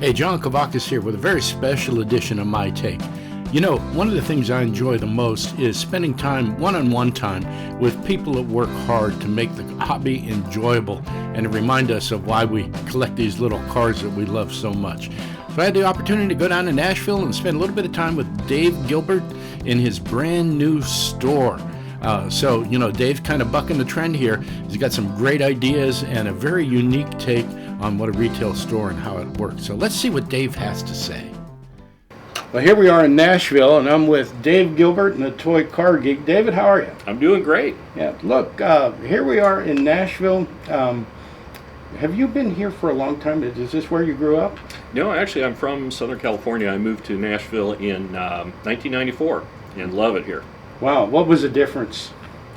Hey, John Kavakis here with a very special edition of My Take. You know, one of the things I enjoy the most is spending time, one-on-one time, with people that work hard to make the hobby enjoyable and to remind us of why we collect these little cars that we love so much. So I had the opportunity to go down to Nashville and spend a little bit of time with Dave Gilbert in his brand new store. So, Dave's kind of bucking the trend here. He's got some great ideas and a very unique take on what a retail store and how it works. So let's see what Dave has to say. Well, here we are in Nashville, and I'm with Dave Gilbert and the Toy Car Geek. David, how are you? I'm doing great. Yeah, look, here we are in Nashville. Have you been here for a long time? Is this where you grew up? No, actually, I'm from Southern California. I moved to Nashville in 1994 and love it here. Wow, what was the difference?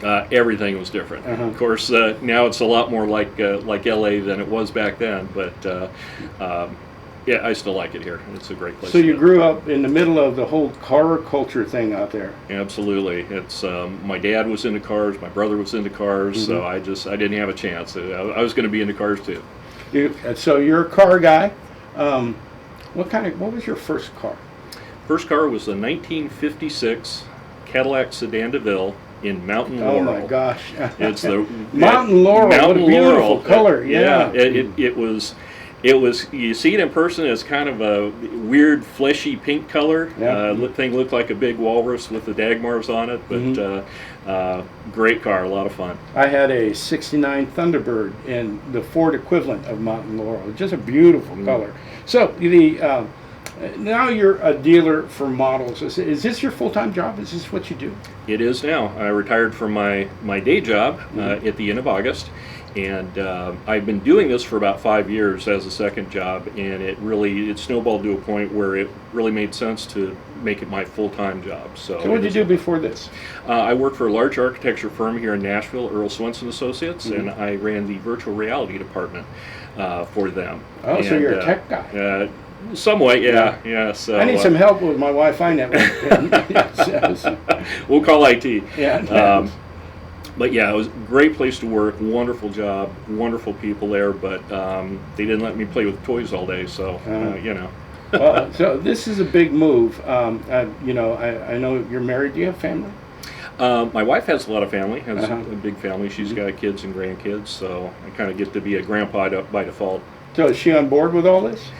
Everything was different. Of course, now it's a lot more like LA than it was back then, but yeah, I still like it here. It's a great place. So you grew up in the middle of the whole car culture thing out there. Absolutely. It's my dad was into cars, my brother was into cars, so I didn't have a chance. I was going to be into cars too. So you're a car guy. What was your first car? First car was a 1956 Cadillac Sedan DeVille in Mountain Laurel. Oh my gosh! It's the Mountain Laurel. What a beautiful color! Yeah. It was. You see it in person as kind of a weird, fleshy pink color. Yeah. Thing looked like a big walrus with the Dagmars on it, but great car, a lot of fun. I had a '69 Thunderbird in the Ford equivalent of Mountain Laurel. Just a beautiful color. So now you're a dealer for models. Is this your full-time job? Is this what you do? It is now. I retired from my day job at the end of August, and I've been doing this for about 5 years as a second job, and it snowballed to a point where it really made sense to make it my full-time job. So what did you do before this? I worked for a large architecture firm here in Nashville, Earl Swenson Associates, and I ran the virtual reality department for them. Oh, so you're a tech guy. Somewhat, yeah. So I need some help with my Wi-Fi network. We'll call IT. Yeah. But yeah, it was a great place to work, wonderful job, wonderful people there, but they didn't let me play with toys all day, so, Well, so this is a big move. I know you're married. Do you have family? My wife has a lot of family, has a big family. She's got kids and grandkids, so I kind of get to be a grandpa by default. So is she on board with all this?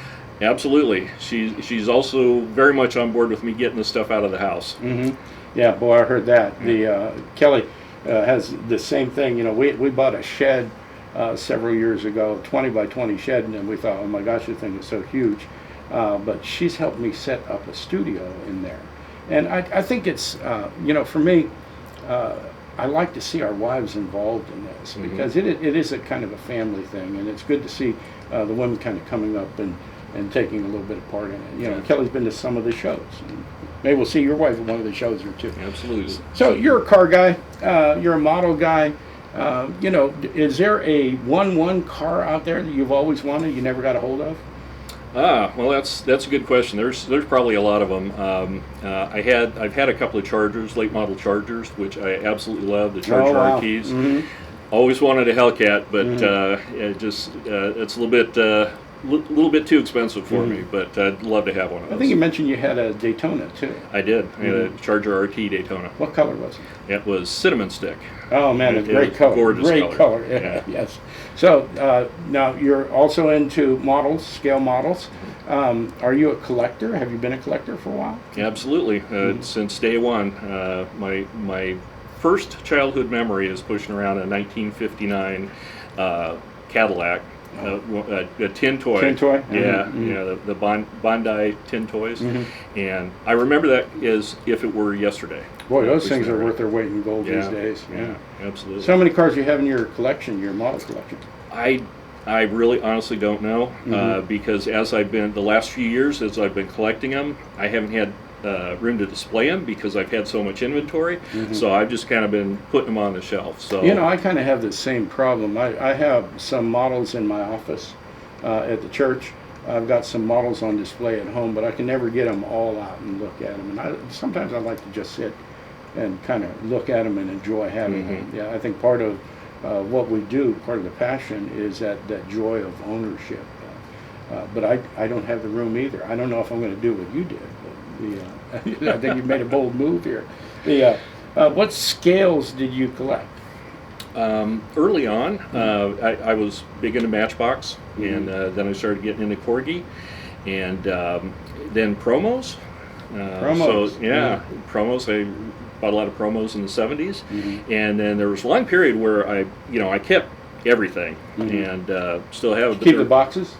Absolutely. She's also very much on board with me getting the stuff out of the house. Yeah, boy, I heard that. Kelly has the same thing. We bought a shed several years ago, 20 by 20 shed, and then we thought, oh my gosh, this thing is so huge. But she's helped me set up a studio in there. And I think it's, for me, I like to see our wives involved in this because it is a kind of a family thing, and it's good to see the women kind of coming up and taking a little bit of part in it. Kelly's been to some of the shows. And maybe we'll see your wife at one of the shows or two. Absolutely. So you're a car guy. You're a model guy. Is there a 1-1 car out there that you've always wanted you never got a hold of? Well, that's a good question. There's probably a lot of them. I've had a couple of Chargers, late model Chargers, which I absolutely love. The Charger RTs. Always wanted a Hellcat, but it's a little bit too expensive for me, but I'd love to have one of those. I think you mentioned you had a Daytona too. I did. I had a Charger RT Daytona. What color was it? It was cinnamon stick. Oh man, a great color. Gorgeous great color. Yeah. Yes. So now you're also into models, scale models. Are you a collector? Have you been a collector for a while? Absolutely. Since day one. My first childhood memory is pushing around a 1959 Cadillac. A tin toy. Tin toy? Yeah, the Bondi tin toys. And I remember that as if it were yesterday. Boy, those things are worth their weight in gold these days. Yeah, absolutely. So how many cars do you have in your collection, your model collection? I really honestly don't know because the last few years as I've been collecting them, I haven't had room to display them because I've had so much inventory. So I've just kind of been putting them on the shelf. So I kind of have the same problem. I have some models in my office at the church. I've got some models on display at home, but I can never get them all out and look at them. And sometimes I like to just sit and kind of look at them and enjoy having them. Yeah, I think part of what we do, part of the passion, is that joy of ownership. but I don't have the room either. I don't know if I'm going to do what you did. But I think you made a bold move here. What scales did you collect? Early on, I was big into Matchbox, and then I started getting into Corgi, and then promos. Promos. So promos. I bought a lot of promos in the 70s, and then there was a long period where I kept everything, and still have. Keep the boxes?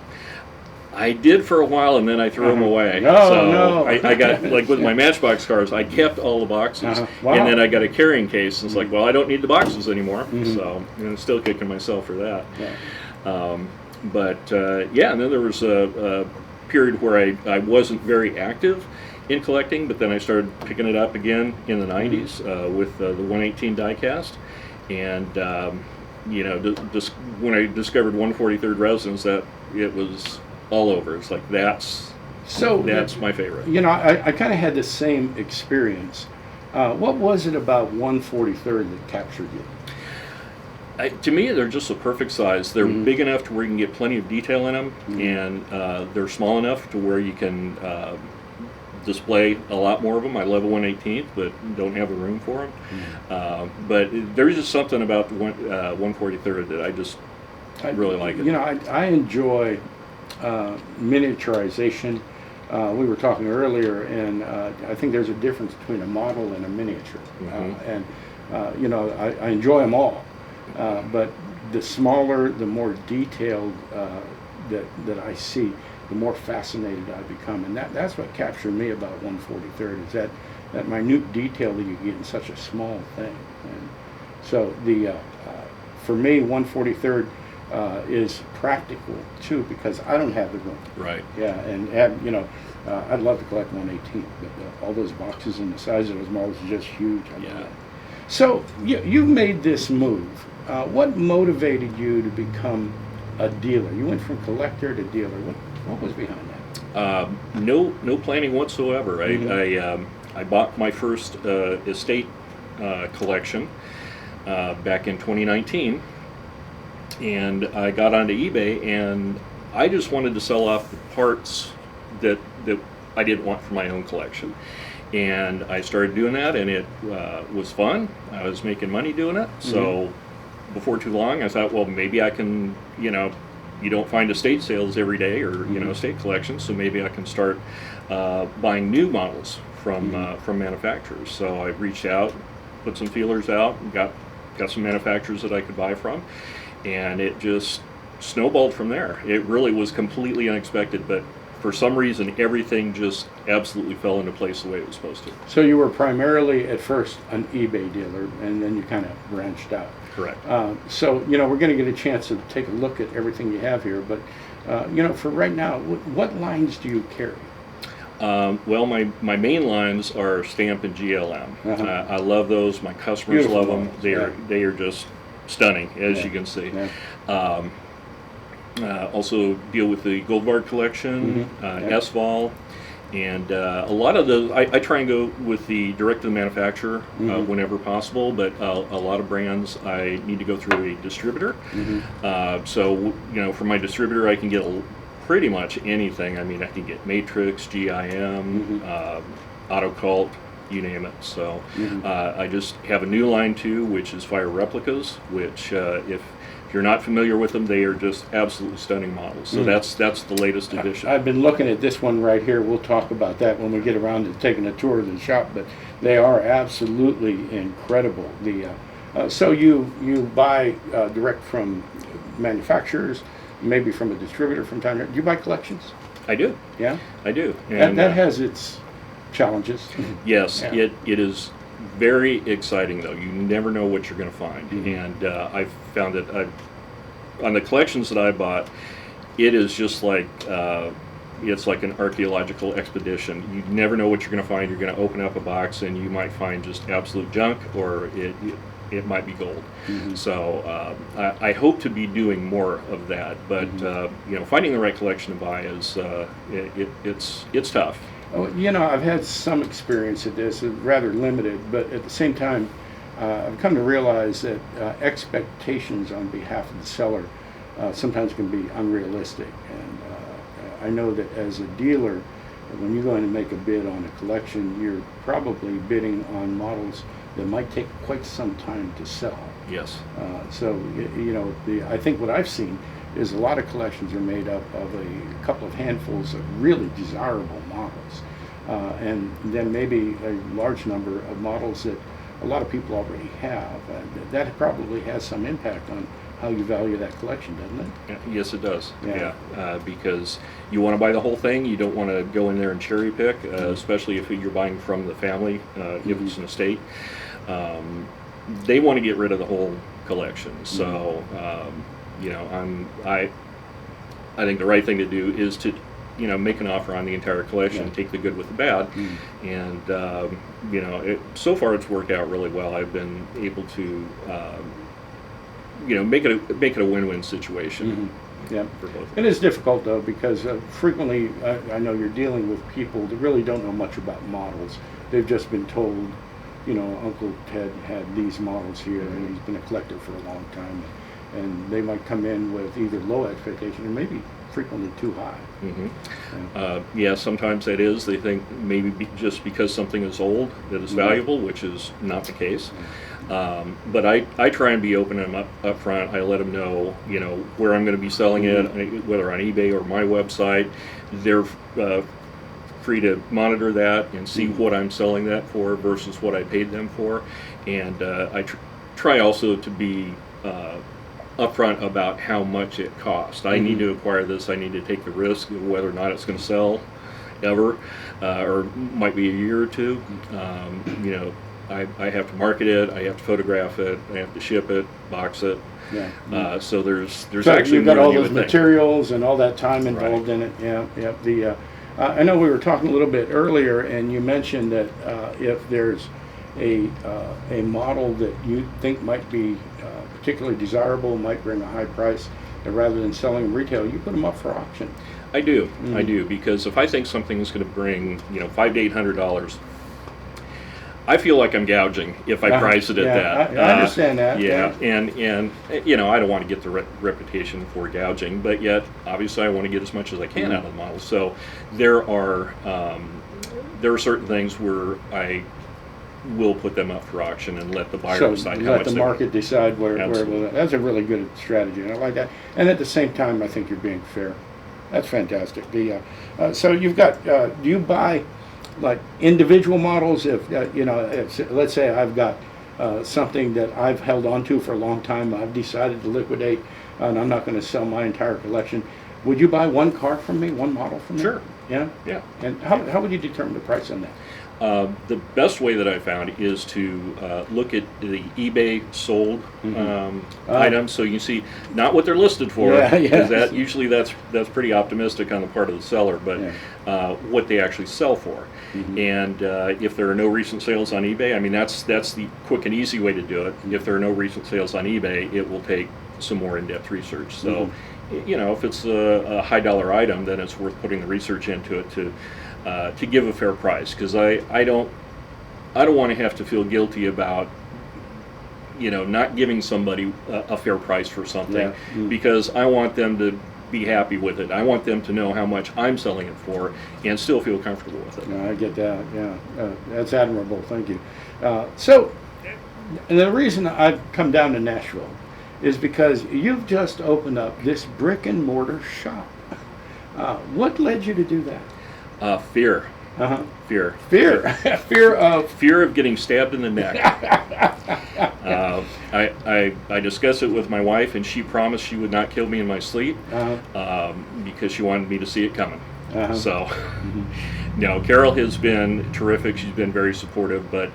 I did for a while, and then I threw them away. No. I got, like with my Matchbox cars, I kept all the boxes, Wow. and then I got a carrying case, and it's like, well, I don't need the boxes anymore, so I'm still kicking myself for that. Yeah. And then there was a period where I wasn't very active in collecting, but then I started picking it up again in the 90s with the 118 diecast, and when I discovered 143rd Resonance, that it was all over. It's like that's my favorite. I kind of had the same experience. What was it about 143rd that captured you? To me, they're just a perfect size. They're big enough to where you can get plenty of detail in them, and they're small enough to where you can display a lot more of them. I love a 118th, but don't have the room for them. But there's just something about the 143rd that I just really like it. I enjoy miniaturization. We were talking earlier, and I think there's a difference between a model and a miniature. I enjoy them all, but the smaller, the more detailed that I see, the more fascinated I become, and that's what captured me about 143rd, is that minute detail that you get in such a small thing. And so for me, 143rd is practical too, because I don't have the room. Right. Yeah, and I'd love to collect 118, but all those boxes and the size of those models is just huge. So you made this move. What motivated you to become a dealer? You went from collector to dealer. What was behind that? No planning whatsoever. I bought my first estate collection back in 2019, and I got onto eBay, and I just wanted to sell off the parts that I didn't want for my own collection. And I started doing that, and it was fun. I was making money doing it. So before too long, I thought, well, maybe I can, you don't find estate sales every day, or estate collections, so maybe I can start buying new models from manufacturers. So I reached out, put some feelers out, and got some manufacturers that I could buy from, and it just snowballed from there. It really was completely unexpected, but for some reason everything just absolutely fell into place the way it was supposed to. So you were primarily at first an eBay dealer, and then you kind of branched out. Correct. So we're going to get a chance to take a look at everything you have here, but for right now, what lines do you carry? Well, my main lines are Stamp and GLM. I love those. My customers Beautiful love them. models, They are just stunning, as you can see. Also deal with the Gold Bard collection, S-Vol, and a lot of those, I try and go with the direct to the manufacturer whenever possible, but a lot of brands I need to go through a distributor. So, from my distributor I can get pretty much anything. I mean, I can get Matrix, GIM, Auto Cult, you name it. So I just have a new line too, which is Fire Replicas, which if you're not familiar with them, they are just absolutely stunning models. So that's the latest edition. I've been looking at this one right here. We'll talk about that when we get around to taking a tour of the shop, but they are absolutely incredible. So you buy direct from manufacturers, maybe from a distributor from time to time. Do you buy collections? I do. Yeah? I do. And that has its challenges. Yes, it is very exciting, though. You never know what you're going to find. And I've found that on the collections that I bought, it is just like it's like an archaeological expedition. You never know what you're going to find. You're going to open up a box and you might find just absolute junk, or it might be gold. So I hope to be doing more of that. But finding the right collection to buy is it's tough. Oh, I've had some experience at this, rather limited, but at the same time, I've come to realize that expectations on behalf of the seller sometimes can be unrealistic, I know that as a dealer, when you go in and make a bid on a collection, you're probably bidding on models that might take quite some time to sell. Yes. So I think what I've seen is a lot of collections are made up of a couple of handfuls of really desirable models, and then maybe a large number of models that a lot of people already have. That probably has some impact on how you value that collection, doesn't it? Yes, it does. Yeah. Because you want to buy the whole thing. You don't want to go in there and cherry pick, especially if you're buying from the family, if it's an estate. They want to get rid of the whole collection. So, I think the right thing to do is to, make an offer on the entire collection, take the good with the bad, and so far it's worked out really well. I've been able to, make it a win-win situation. Yeah, for both. It is difficult though, because frequently I know you're dealing with people that really don't know much about models. They've just been told, Uncle Ted had these models here, and he's been a collector for a long time, and they might come in with either low expectation or maybe frequently too high. Sometimes that is. They think maybe just because something is old that it's valuable, which is not the case. But I try and be open and up front. I let them know, where I'm going to be selling it, whether on eBay or my website. They're free to monitor that and see what I'm selling that for versus what I paid them for. And I try also to be upfront about how much it costs. I need to acquire this. I need to take the risk of whether or not it's going to sell ever, or might be a year or two. I have to market it. I have to photograph it. I have to ship it, box it. So there's so actually you've got more all than you those would materials and all that time involved in it. The I know we were talking a little bit earlier, and you mentioned that if there's a model that you think might be particularly desirable, might bring a high price, and rather than selling them retail, you put them up for auction. I do, because if I think something is going to bring $500 to $800, I feel like I'm gouging if I price it at that. I understand that. And I don't want to get the reputation for gouging, but yet obviously I want to get as much as I can out of the model. So there are certain things where I will put them up for auction and let the buyer decide how much. Let the market decide where. That's a really good strategy, and I like that. And at the same time, I think you're being fair. That's fantastic. So you've got. Do you buy like individual models? If let's say I've got something that I've held on to for a long time, I've decided to liquidate, and I'm not going to sell my entire collection. Would you buy one car from me, one model from me? Sure. Yeah. And how would you determine the price on that? The best way that I found is to look at the eBay sold items, so you see not what they're listed for, because that usually that's pretty optimistic on the part of the seller, but what they actually sell for. And if there are no recent sales on eBay, I mean that's the quick and easy way to do it. If there are no recent sales on eBay, it will take some more in-depth research. So if it's a high dollar item, then it's worth putting the research into it to give a fair price, because I don't want to have to feel guilty about not giving somebody a fair price for something, because I want them to be happy with it. I want them to know how much I'm selling it for and still feel comfortable with it. I get that. That's admirable. Thank you. So the reason I've come down to Nashville is because you've just opened up this brick and mortar shop. What led you to do that? Fear. Fear. Fear of getting stabbed in the neck. I discussed it with my wife, and she promised she would not kill me in my sleep because she wanted me to see it coming. So, no, Carol has been terrific. She's been very supportive, but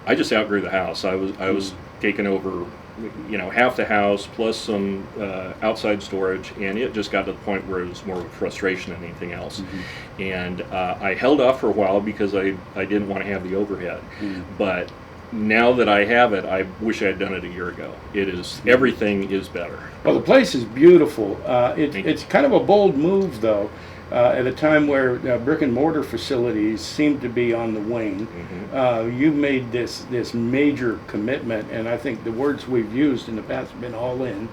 I just outgrew the house. I was taking over, half the house plus some outside storage, and it just got to the point where it was more of a frustration than anything else. And I held off for a while because I didn't want to have the overhead. But now that I have it, I wish I had done it a year ago. Everything is better. Well, the place is beautiful. It's kind of a bold move, though. At a time where brick and mortar facilities seem to be on the wing, you've made this major commitment, and I think the words we've used in the past have been all in.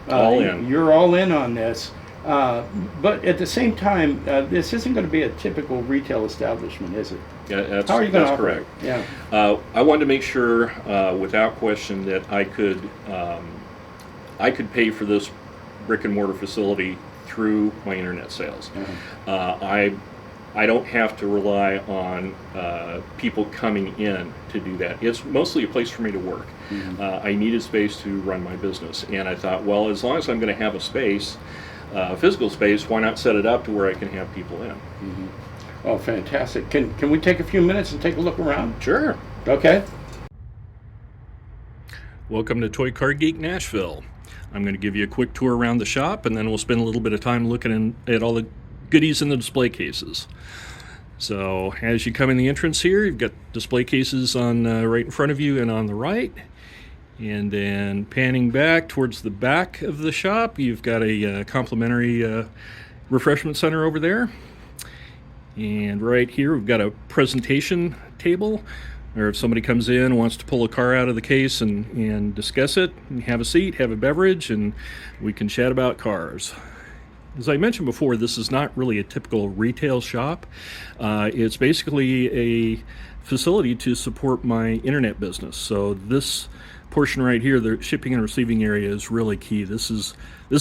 All in. You're all in on this. But at the same time, this isn't going to be a typical retail establishment, is it? Yeah, How are you going to that's operate? correct. Yeah. I wanted to make sure, without question, that I could pay for this brick and mortar facility through my internet sales. I don't have to rely on people coming in to do that. It's mostly a place for me to work. I needed space to run my business, and I thought, well, as long as I'm going to have a space, physical space, why not set it up to where I can have people in? Oh, fantastic. Can we take a few minutes and take a look around? Sure. Okay. Welcome to Toy Car Geek Nashville. I'm going to give you a quick tour around the shop, and then we'll spend a little bit of time looking at all the goodies in the display cases. So as you come in the entrance here, you've got display cases on right in front of you and on the right. And then panning back towards the back of the shop, you've got a complimentary refreshment center over there. And right here we've got a presentation table, or if somebody comes in and wants to pull a car out of the case and discuss it, and have a seat, have a beverage, and we can chat about cars. As I mentioned before, this is not really a typical retail shop. It's basically a facility to support my internet business. So this portion right here, the shipping and receiving area, is really key. This is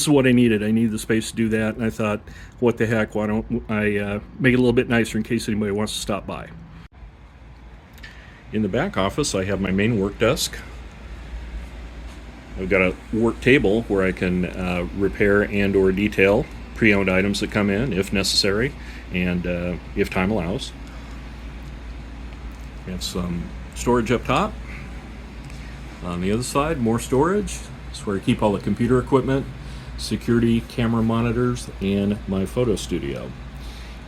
what I needed. I needed the space to do that, and I thought, what the heck, why don't I make it a little bit nicer in case anybody wants to stop by. In the back office, I have my main work desk. I've got a work table where I can repair and or detail pre-owned items that come in if necessary and if time allows. We have some storage up top. On the other side, more storage. It's where I keep all the computer equipment, security camera monitors, and my photo studio.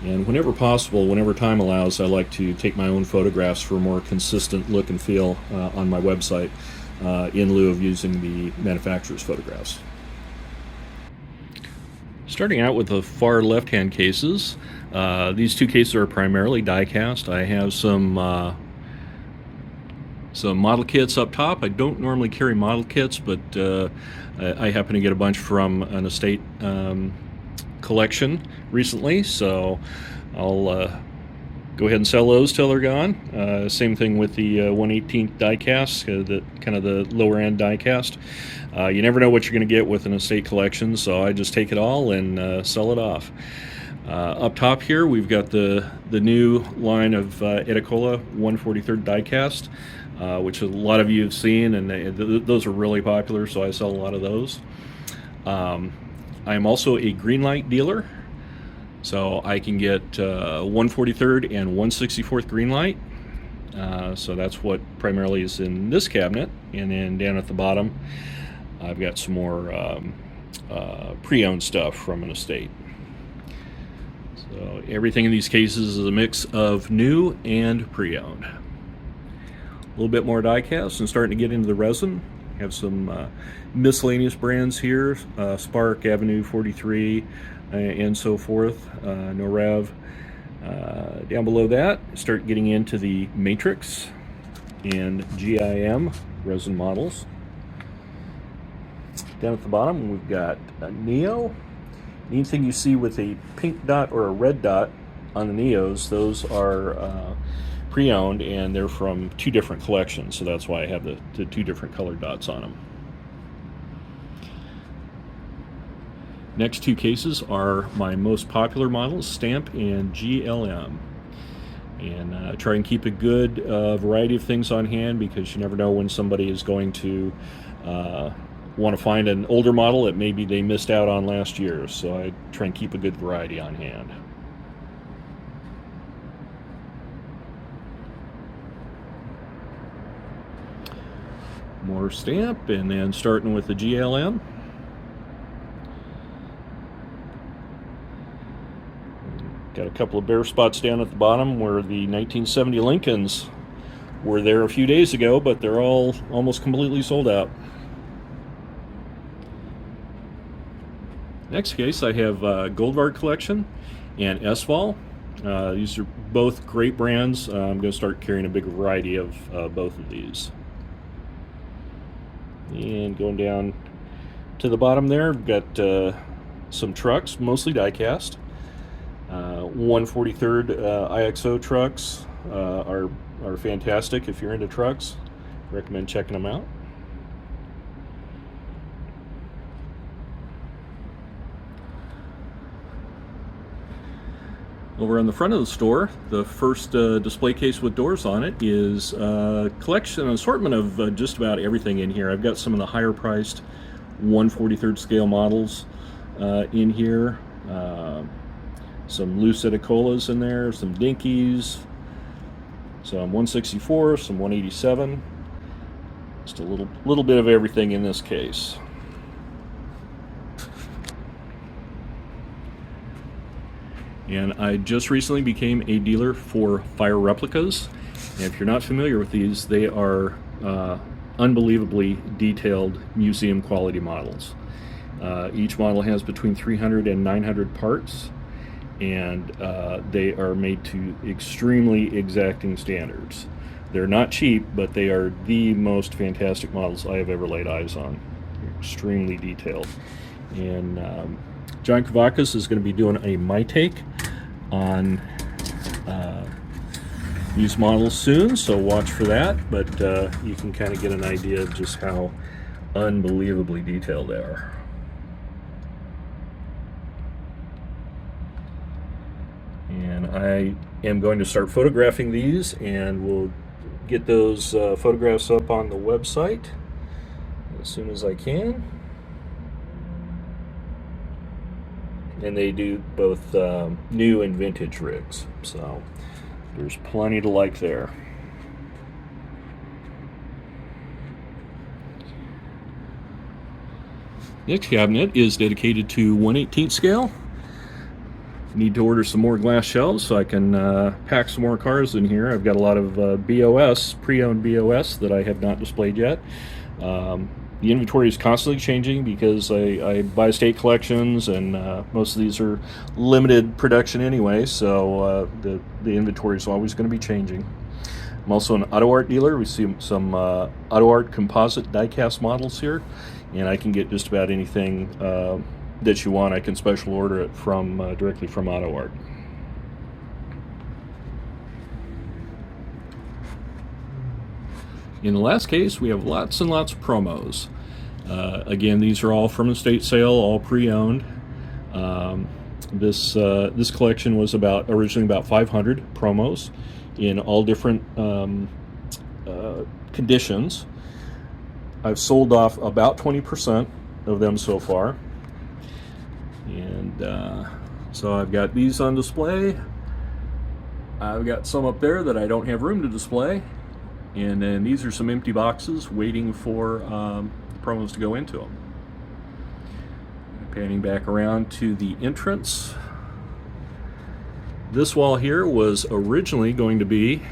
And whenever possible, whenever time allows, I like to take my own photographs for a more consistent look and feel on my website in lieu of using the manufacturer's photographs. Starting out with the far left-hand cases, these two cases are primarily die-cast. I have some model kits up top. I don't normally carry model kits, but I happen to get a bunch from an estate collection recently, so I'll go ahead and sell those till they're gone. Same thing with the 1/18 die-cast, the kind of the lower-end die-cast. You never know what you're going to get with an estate collection, so I just take it all and sell it off. Up top here, we've got the new line of Edicola 1/43 die-cast, which a lot of you have seen, and those are really popular, so I sell a lot of those. I am also a green light dealer, so I can get 1/43 and 1/64 green light. So that's what primarily is in this cabinet, and then down at the bottom, I've got some more pre-owned stuff from an estate. So everything in these cases is a mix of new and pre-owned. A little bit more die-cast and starting to get into the resin. Have some miscellaneous brands here, Spark, Avenue 43, and so forth, Norev. Down below that, start getting into the Matrix and GIM resin models. Down at the bottom, we've got a Neo. Anything you see with a pink dot or a red dot on the Neos, those are pre-owned, and they're from two different collections, so that's why I have the two different colored dots on them. Next two cases are my most popular models, Stamp and GLM. And try and keep a good variety of things on hand, because you never know when somebody is going to want to find an older model that maybe they missed out on last year, so I try and keep a good variety on hand. More Stamp, and then starting with the GLM. Got a couple of bare spots down at the bottom where the 1970 Lincolns were there a few days ago, but they're all almost completely sold out. Next case, I have Goldvard Collection and S-Vol. These are both great brands. I'm going to start carrying a big variety of both of these. And going down to the bottom there, we've got some trucks, mostly die-cast. 1/43 IXO trucks are fantastic if you're into trucks. Recommend checking them out. Over on the front of the store, the first display case with doors on it is a collection, an assortment of just about everything in here. I've got some of the higher priced 1/43 scale models in here. Some loose Edicolas in there, some Dinkies, some 164, some 187. Just a little bit of everything in this case. And I just recently became a dealer for Fire Replicas. And if you're not familiar with these, they are unbelievably detailed museum quality models. Each model has between 300 and 900 parts, and they are made to extremely exacting standards. They're not cheap, but they are the most fantastic models I have ever laid eyes on. They're extremely detailed. And John Kavakis is going to be doing a My Take on these models soon, so watch for that, but you can kind of get an idea of just how unbelievably detailed they are. And I am going to start photographing these, and we'll get those photographs up on the website as soon as I can. And they do both new and vintage rigs, so there's plenty to like there. Next cabinet is dedicated to 1/18 scale. Need to order some more glass shelves so I can pack some more cars in here. I've got a lot of BOS, pre-owned BOS that I have not displayed yet. The inventory is constantly changing because I buy state collections, and most of these are limited production anyway, so the inventory is always going to be changing. I'm also an auto art dealer. We see some auto art composite die-cast models here, and I can get just about anything that you want. I can special order it from directly from Auto Art. In the last case, we have lots and lots of promos. Again, these are all from a state sale, all pre-owned. This collection was originally about 500 promos in all different conditions. I've sold off about 20% of them so far. And so I've got these on display. I've got some up there that I don't have room to display. And then these are some empty boxes waiting for promos to go into them. Panning back around to the entrance. This wall here was originally going to be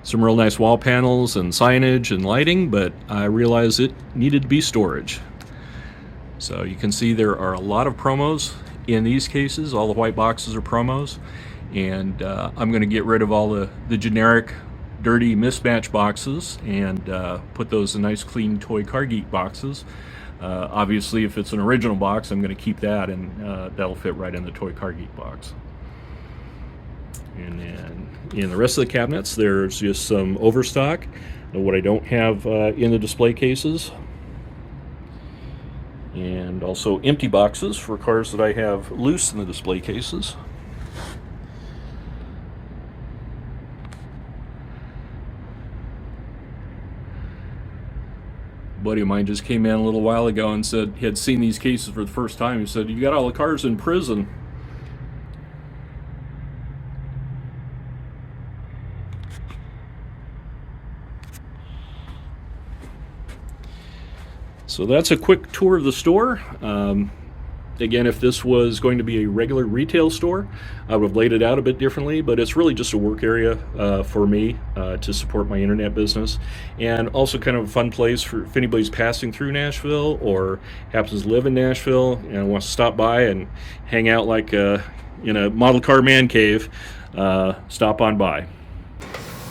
some real nice wall panels and signage and lighting, but I realized it needed to be storage. So you can see there are a lot of promos in these cases. All the white boxes are promos, and I'm going to get rid of all the generic dirty mismatch boxes and put those in nice clean Toy Car Geek boxes. Obviously, if it's an original box, I'm going to keep that, and that'll fit right in the Toy Car Geek box. And then in the rest of the cabinets, there's just some overstock, what I don't have in the display cases, and also empty boxes for cars that I have loose in the display cases. A buddy of mine just came in a little while ago and said he had seen these cases for the first time. He said, "You got all the cars in prison." So that's a quick tour of the store. Again, if this was going to be a regular retail store, I would have laid it out a bit differently, but it's really just a work area for me to support my internet business, and also kind of a fun place for if anybody's passing through Nashville or happens to live in Nashville and wants to stop by and hang out like in a model car man cave, stop on by.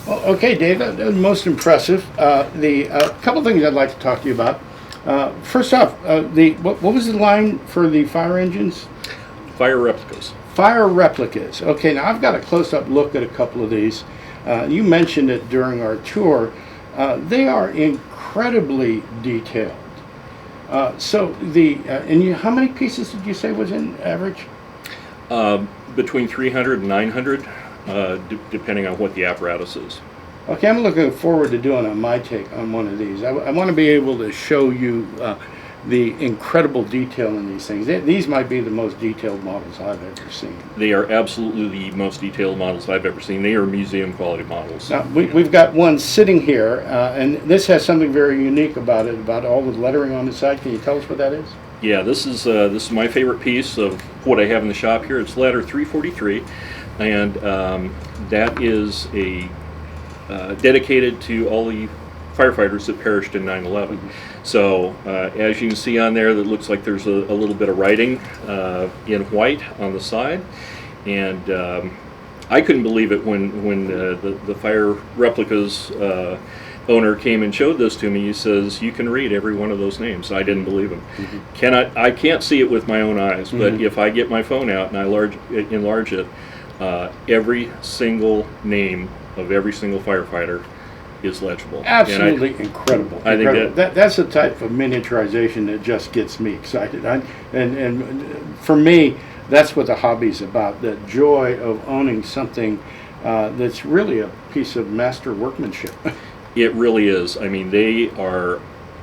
Well, okay, Dave, that was most impressive. The couple things I'd like to talk to you about. First off, what was the line for the fire engines? Fire replicas. Fire replicas. Okay, now I've got a close-up look at a couple of these. You mentioned it during our tour. They are incredibly detailed. How many pieces did you say was in average? Between 300 and 900, depending on what the apparatus is. Okay, I'm looking forward to doing my take on one of these. I want to be able to show you the incredible detail in these things. These might be the most detailed models I've ever seen. They are absolutely the most detailed models I've ever seen. They are museum quality models. Now, we've got one sitting here, and this has something very unique about it, about all the lettering on the side. Can you tell us what that is? Yeah, this is my favorite piece of what I have in the shop here. It's letter 343, and that is a dedicated to all the firefighters that perished in 9/11. So as you can see on there, that looks like there's a little bit of writing in white on the side, and I couldn't believe it when the fire replicas owner came and showed this to me. He says, you can read every one of those names. I didn't believe him. I can't see it with my own eyes, but if I get my phone out and I enlarge it, every single name of every single firefighter is legible. Absolutely incredible. I think that's the type of miniaturization that just gets me excited. And for me, that's what the hobby's about, the joy of owning something that's really a piece of master workmanship. It really is. I mean, they are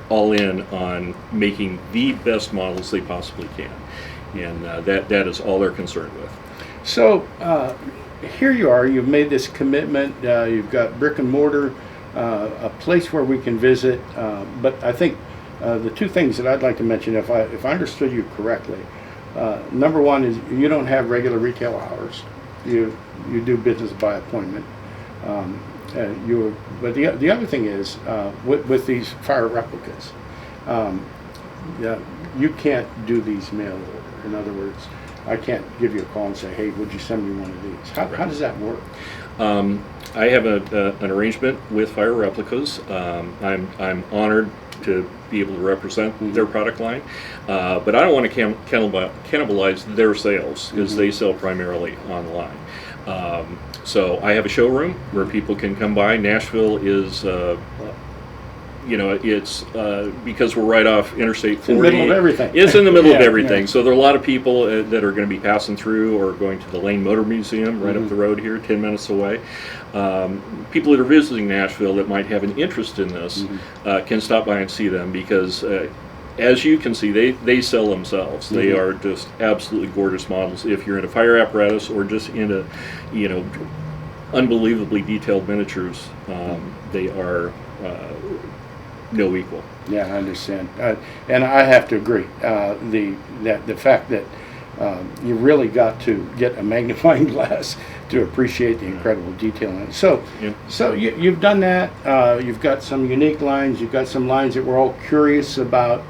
all in on making the best models they possibly can. And that is all they're concerned with. So here you are, you've made this commitment, you've got brick and mortar, a place where we can visit, but I think the two things that I'd like to mention, if I understood you correctly, number one is you don't have regular retail hours. You do business by appointment. But the other thing is with these fire replicas, you can't do these mail order. In other words, I can't give you a call and say, hey, would you send me one of these? How does that work? I have an arrangement with Fire Replicas. I'm honored to be able to represent their product line, but I don't want to cannibalize their sales because they sell primarily online. So I have a showroom where people can come by. Nashville is, it's because we're right off Interstate 40. In the middle of everything. It's in the middle of everything. Yeah. So there are a lot of people that are going to be passing through or going to the Lane Motor Museum right up the road here, 10 minutes away. People that are visiting Nashville that might have an interest in this can stop by and see them because as you can see, they sell themselves. They are just absolutely gorgeous models. If you're into fire apparatus or just into, unbelievably detailed miniatures, they are no equal. Yeah, I understand, and I have to agree. The fact that you really got to get a magnifying glass to appreciate the incredible detail in it. So you've done that. You've got some unique lines. You've got some lines that we're all curious about.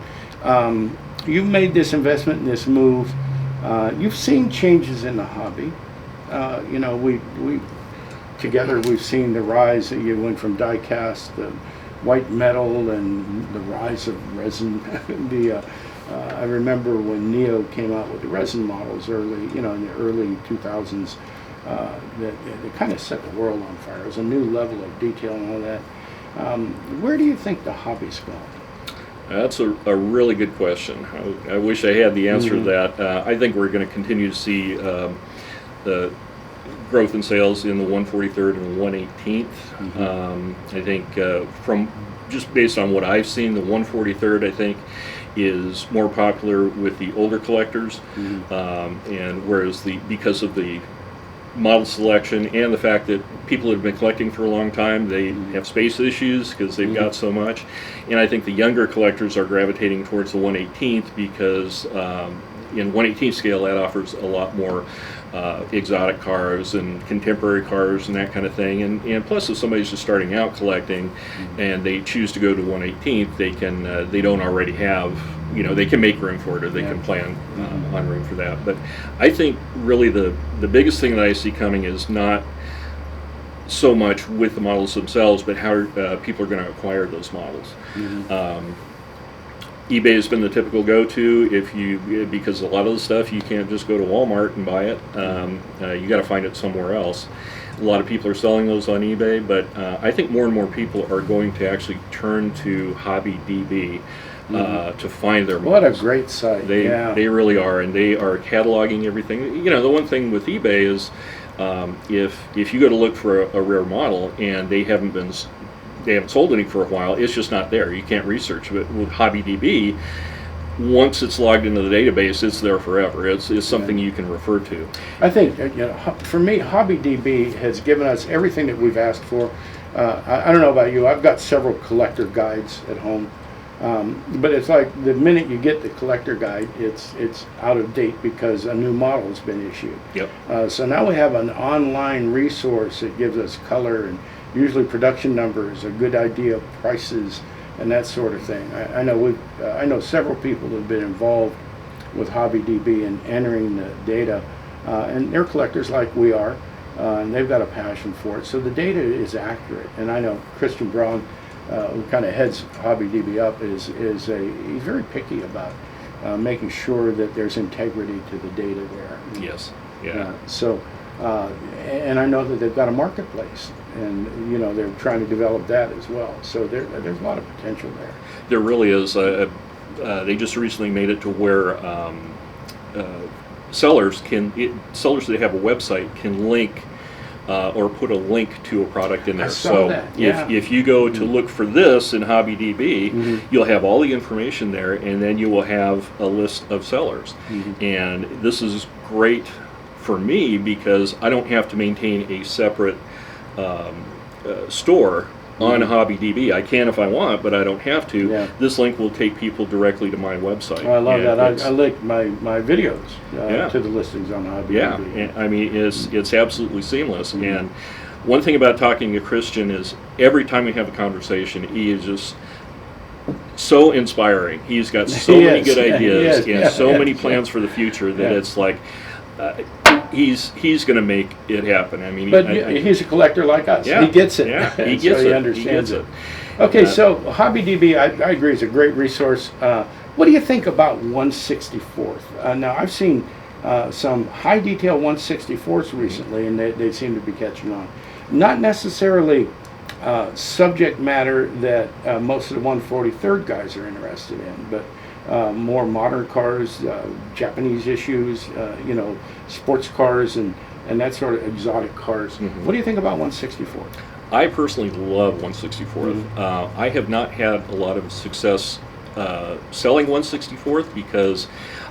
You've made this investment in this move. You've seen changes in the hobby. We together we've seen the rise. You went from die cast to white metal and the rise of resin. I remember when Neo came out with the resin models in the early 2000s. They kind of set the world on fire. It was a new level of detail and all that. Where do you think the hobby's going? That's a really good question. I wish I had the answer to that. I think we're going to continue to see the growth in sales in the 143rd and the 118th. I think from just based on what I've seen, the 143rd I think is more popular with the older collectors, and whereas because of the model selection and the fact that people have been collecting for a long time, they have space issues because they've got so much. And I think the younger collectors are gravitating towards the 118th because in 118th scale that offers a lot more exotic cars and contemporary cars and that kind of thing. And plus if somebody's just starting out collecting and they choose to go to 118th, they don't already have, they can make room for it or they can plan on room for that. But I think really the biggest thing that I see coming is not so much with the models themselves, but how people are going to acquire those models. eBay has been the typical go-to because a lot of the stuff you can't just go to Walmart and buy it. You got to find it somewhere else. A lot of people are selling those on eBay, but I think more and more people are going to actually turn to HobbyDB to find their models. What a great site! They really are, and they are cataloging everything. You know, the one thing with eBay is if you go to look for a rare model and they haven't sold any for a while, it's just not there. You can't research it. With HobbyDB, once it's logged into the database, it's there forever. It's something you can refer to. I think, for me, HobbyDB has given us everything that we've asked for. I don't know about you. I've got several collector guides at home, but it's like the minute you get the collector guide, it's out of date because a new model has been issued. Yep. So now we have an online resource that gives us color and usually production numbers, a good idea of prices, and that sort of thing. I know several people who have been involved with HobbyDB and entering the data, and they're collectors like we are, and they've got a passion for it. So the data is accurate, and I know Christian Braun, who kind of heads HobbyDB up, he's very picky about making sure that there's integrity to the data there. Yes. Yeah. And I know that they've got a marketplace, and they're trying to develop that as well. So there's a lot of potential there. There really is. They just recently made it to where sellers that have a website can link or put a link to a product in there. I saw that. Yeah. If you go to look for this in HobbyDB, you'll have all the information there, and then you will have a list of sellers. And this is great for me because I don't have to maintain a separate store on HobbyDB. I can if I want, but I don't have to. Yeah. This link will take people directly to my website. Well, I love that. I link my videos to the listings on HobbyDB. Yeah, and, I mean, it's absolutely seamless. And one thing about talking to Christian is every time we have a conversation, he is just so inspiring. He's got so many good ideas and so many plans for the future that it's like he's going to make it happen. I mean, he's a collector like us. Yeah, he gets it. Yeah, he gets it. He understands it. Okay, so HobbyDB, I agree, is a great resource. What do you think about 1/64th? Now, I've seen some high detail 1/64ths recently, and they seem to be catching on. Not necessarily subject matter that most of the 143rd guys are interested in, but more modern cars, Japanese issues, sports cars, and that sort of exotic cars. What do you think about 1/64th? I personally love 1/64th. I have not had a lot of success selling 1/64th because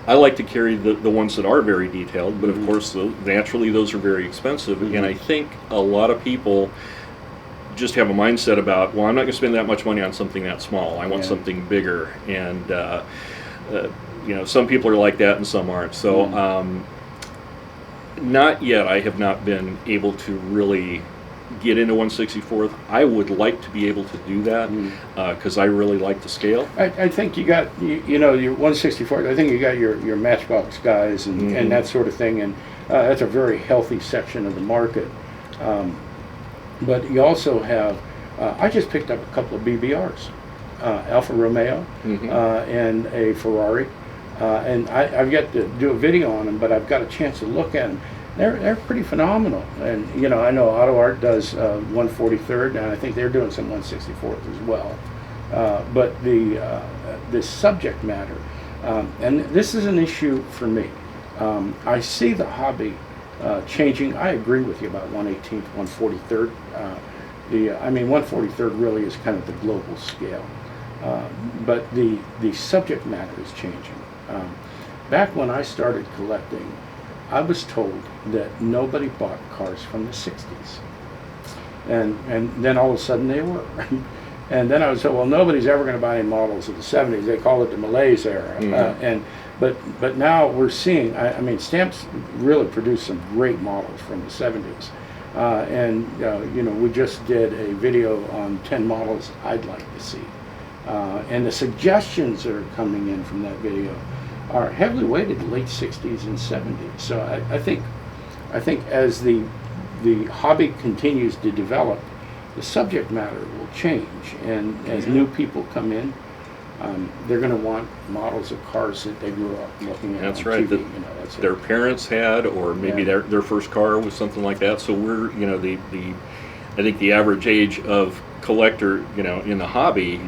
I like to carry the ones that are very detailed, but of course, naturally, those are very expensive. And I think a lot of people just have a mindset about, well, I'm not going to spend that much money on something that small. I want something bigger. And, some people are like that and some aren't. So not yet. I have not been able to really get into 1/64th. I would like to be able to do that because I really like the scale. I think you got, your 1/64th, I think you got your Matchbox guys and that sort of thing, and that's a very healthy section of the market. But you also have, I just picked up a couple of BBRs, Alfa Romeo and a Ferrari, and I've yet to do a video on them, but I've got a chance to look at them. They're pretty phenomenal, and I know Auto Art does 1/43rd, and I think they're doing some 1/64th as well. But the subject matter, and this is an issue for me. I see the hobby changing. I agree with you about 1/18th, 1/43rd. 1/43rd really is kind of the global scale, but the subject matter is changing. Back when I started collecting, I was told that nobody bought cars from the 60s, and then all of a sudden they were. And then I was told, well, nobody's ever going to buy any models of the 70s. They call it the Malaise era. But now we're seeing, Stamps really produced some great models from the 70s. We just did a video on 10 models I'd like to see. And the suggestions that are coming in from that video are heavily weighted late 60s and 70s. So I think as the hobby continues to develop, the subject matter will change. And as new people come in, they're going to want models of cars that they grew up looking at. That's on right. TV, That you know, that's their parents had, or maybe Yeah. their first car was something like that. So we're, you know, I think the average age of collector, you know, in the hobby,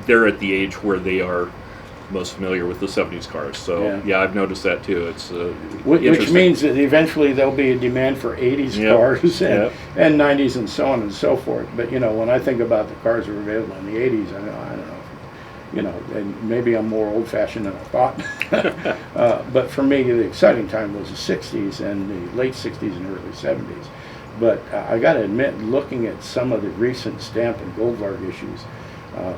they're at the age where they are most familiar with the 70s cars. So yeah, I've noticed that too. It's which means that eventually there'll be a demand for 80s cars and 90s and so on and so forth. But you know, when I think about the cars that were available in the 80s, I don't know, you know, and maybe I'm more old-fashioned than I thought. But for me, the exciting time was the 60s and the late 60s and early 70s. But I got to admit, looking at some of the recent Stamp and Goldvarg issues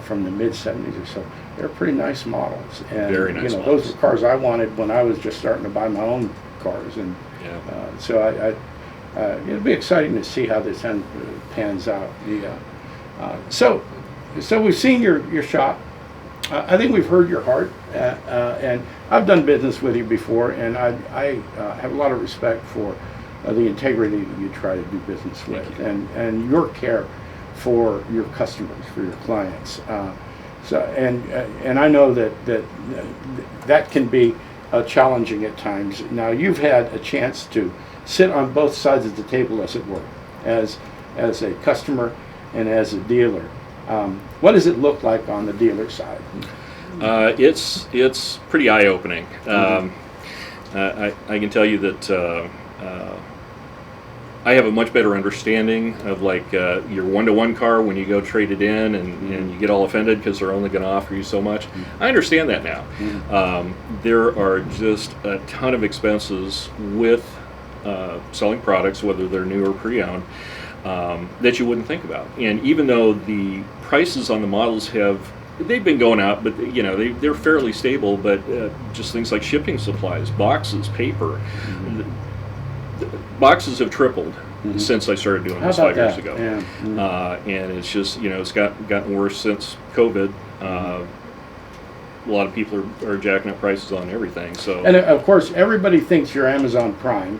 from the mid-70s or so, they're pretty nice models. And very nice models. Those were cars I wanted when I was just starting to buy my own cars. And so it'll be exciting to see how this pans out. So we've seen your shop. I think we've heard your heart, and I've done business with you before, and I have a lot of respect for the integrity that you try to do business with, and your care for your customers, for your clients. And I know that can be challenging at times. Now you've had a chance to sit on both sides of the table, as it were, as a customer and as a dealer. What does it look like on the dealer side? It's pretty eye-opening. I can tell you that I have a much better understanding of like your one-to-one car when you go trade it in and you get all offended because they're only going to offer you so much. I understand that now. There are just a ton of expenses with selling products, whether they're new or pre-owned, that you wouldn't think about. And even though the prices on the models they've been going up, but you know they're fairly stable. But just things like shipping supplies, boxes, paper, boxes have tripled since I started doing this 5 years ago. And it's just it's gotten worse since COVID. A lot of people are jacking up prices on everything. So and of course everybody thinks you're Amazon Prime.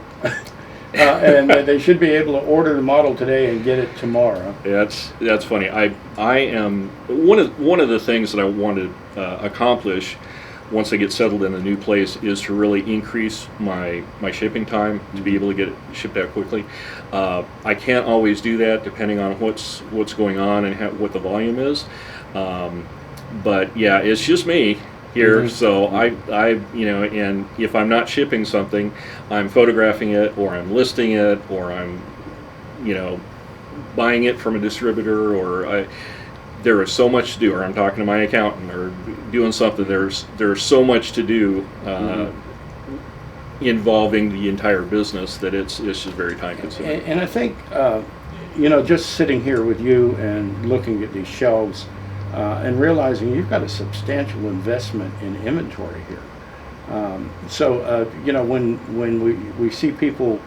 And they should be able to order the model today and get it tomorrow. That's funny. I am one of the things that I want to accomplish once I get settled in a new place is to really increase my shipping time to be able to get it shipped out quickly. I can't always do that depending on what's going on and what the volume is. But yeah, it's just me here, so I and if I'm not shipping something, I'm photographing it, or I'm listing it, or I'm buying it from a distributor, or there is so much to do, or I'm talking to my accountant, or doing something. There's so much to do involving the entire business that it's just very time consuming. And I think just sitting here with you and looking at these shelves. And realizing you've got a substantial investment in inventory here. So when we see people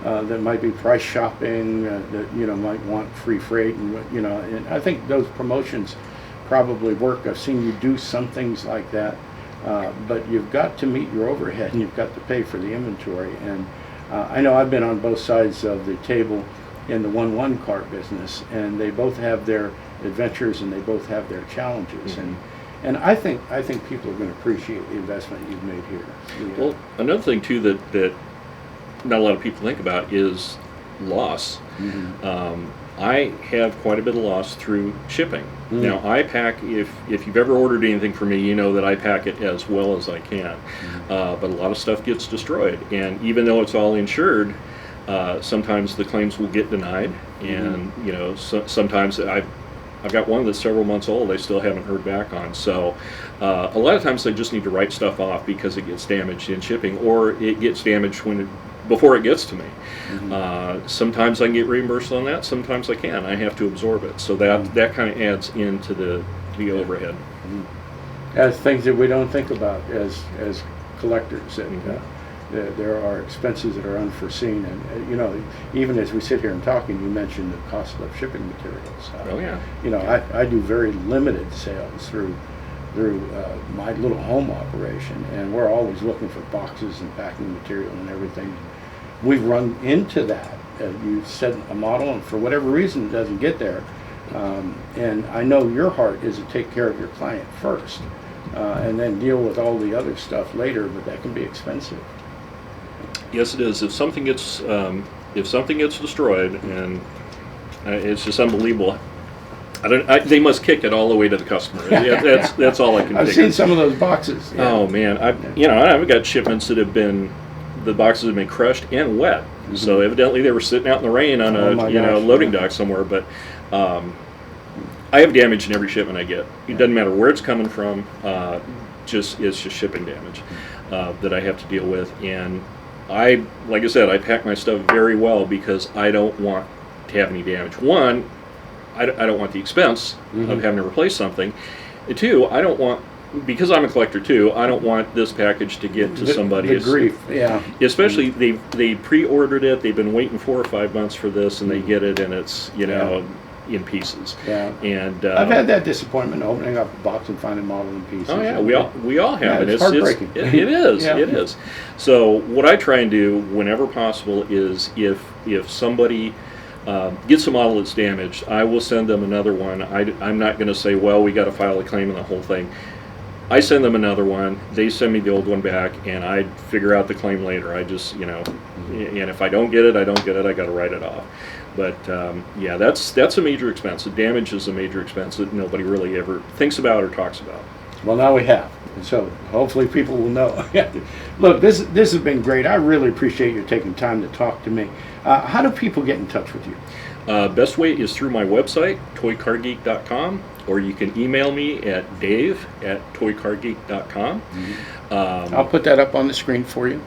that might be price shopping, that might want free freight, and I think those promotions probably work. I've seen you do some things like that, but you've got to meet your overhead and you've got to pay for the inventory. And I know I've been on both sides of the table in the 1-1 car business, and they both have their adventures and they both have their challenges. And I think people are going to appreciate the investment you've made here. Well, another thing too that not a lot of people think about is loss. I have quite a bit of loss through shipping. Now I pack, if you've ever ordered anything from me, you know that I pack it as well as I can. But a lot of stuff gets destroyed, and even though it's all insured, sometimes the claims will get denied, and sometimes I've got one that's several months old I still haven't heard back on. So a lot of times I just need to write stuff off because it gets damaged in shipping, or it gets damaged before it gets to me. Sometimes I can get reimbursed on that, sometimes I can't. I have to absorb it. So that kind of adds into the overhead. As things that we don't think about as collectors. And, there are expenses that are unforeseen, and even as we sit here and talking, you mentioned the cost of shipping materials. Oh yeah. I do very limited sales through my little home operation, and we're always looking for boxes and packing material and everything. We've run into that. You set a model, and for whatever reason it doesn't get there. And I know your heart is to take care of your client first, and then deal with all the other stuff later, but that can be expensive. Yes, it is. If something gets destroyed, and it's just unbelievable. They must kick it all the way to the customer. That's all I can. I've seen some of those boxes. Yeah. Oh man, I've got shipments that the boxes have been crushed and wet. Mm-hmm. So evidently they were sitting out in the rain on a loading dock somewhere. But I have damage in every shipment I get. It doesn't matter where it's coming from. It's just shipping damage that I have to deal with. And like I said, I pack my stuff very well because I don't want to have any damage. One, I don't want the expense of having to replace something. Two, I don't want, because I'm a collector too, I don't want this package to get to somebody. The grief, yeah. Especially they pre-ordered it, they've been waiting 4 or 5 months for this, and they get it, and it's in pieces. Yeah. And I've had that disappointment opening up a box and finding model in pieces. Oh yeah, we all have it. It's heartbreaking. It is. Yeah. It is. So what I try and do whenever possible is if somebody gets a model that's damaged, I will send them another one. I'm not going to say, well, we got to file a claim on the whole thing. I send them another one. They send me the old one back, and I figure out the claim later. I just, and if I don't get it, I don't get it. I got to write it off. But that's a major expense. The damage is a major expense that nobody really ever thinks about or talks about. Well, now we have. So hopefully people will know. Look, this has been great. I really appreciate you taking time to talk to me. How do people get in touch with you? Best way is through my website, TOYCARGEEK.com, or you can email me at dave@TOYCARGEEK.com. I'll put that up on the screen for you.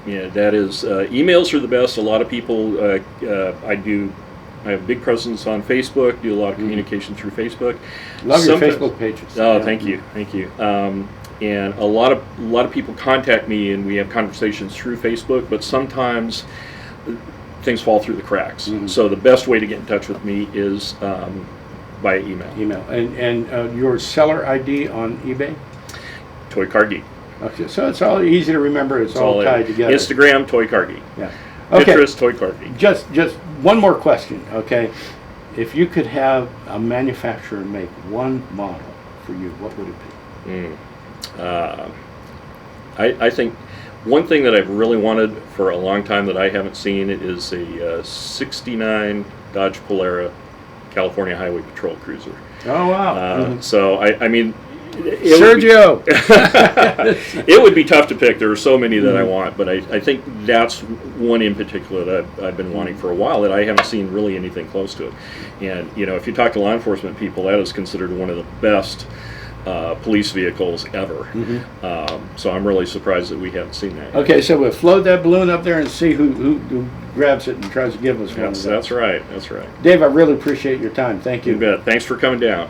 Yeah, that is, emails are the best. A lot of people, I have a big presence on Facebook, do a lot of communication through Facebook. Love your Facebook pages. Oh, thank you. And a lot of people contact me, and we have conversations through Facebook, but sometimes things fall through the cracks. So the best way to get in touch with me is via email. And your seller ID on eBay? TOYCARGEEK. Okay, so it's all easy to remember. It's all tied together. Instagram, TOYCARGEEK. Yeah. Okay. Pinterest, TOYCARGEEK. Just one more question, okay? If you could have a manufacturer make one model for you, what would it be? I think one thing that I've really wanted for a long time that I haven't seen is a 69 Dodge Polara California Highway Patrol Cruiser. Oh, wow. So, I mean... Sergio! It would be tough to pick. There are so many that I want, but I think that's one in particular that I've been wanting for a while that I haven't seen really anything close to it. And, if you talk to law enforcement people, that is considered one of the best police vehicles ever. So I'm really surprised that we haven't seen that yet. Okay, so we'll float that balloon up there and see who grabs it and tries to give us one. That's right. Dave, I really appreciate your time. Thank you. You bet. Thanks for coming down.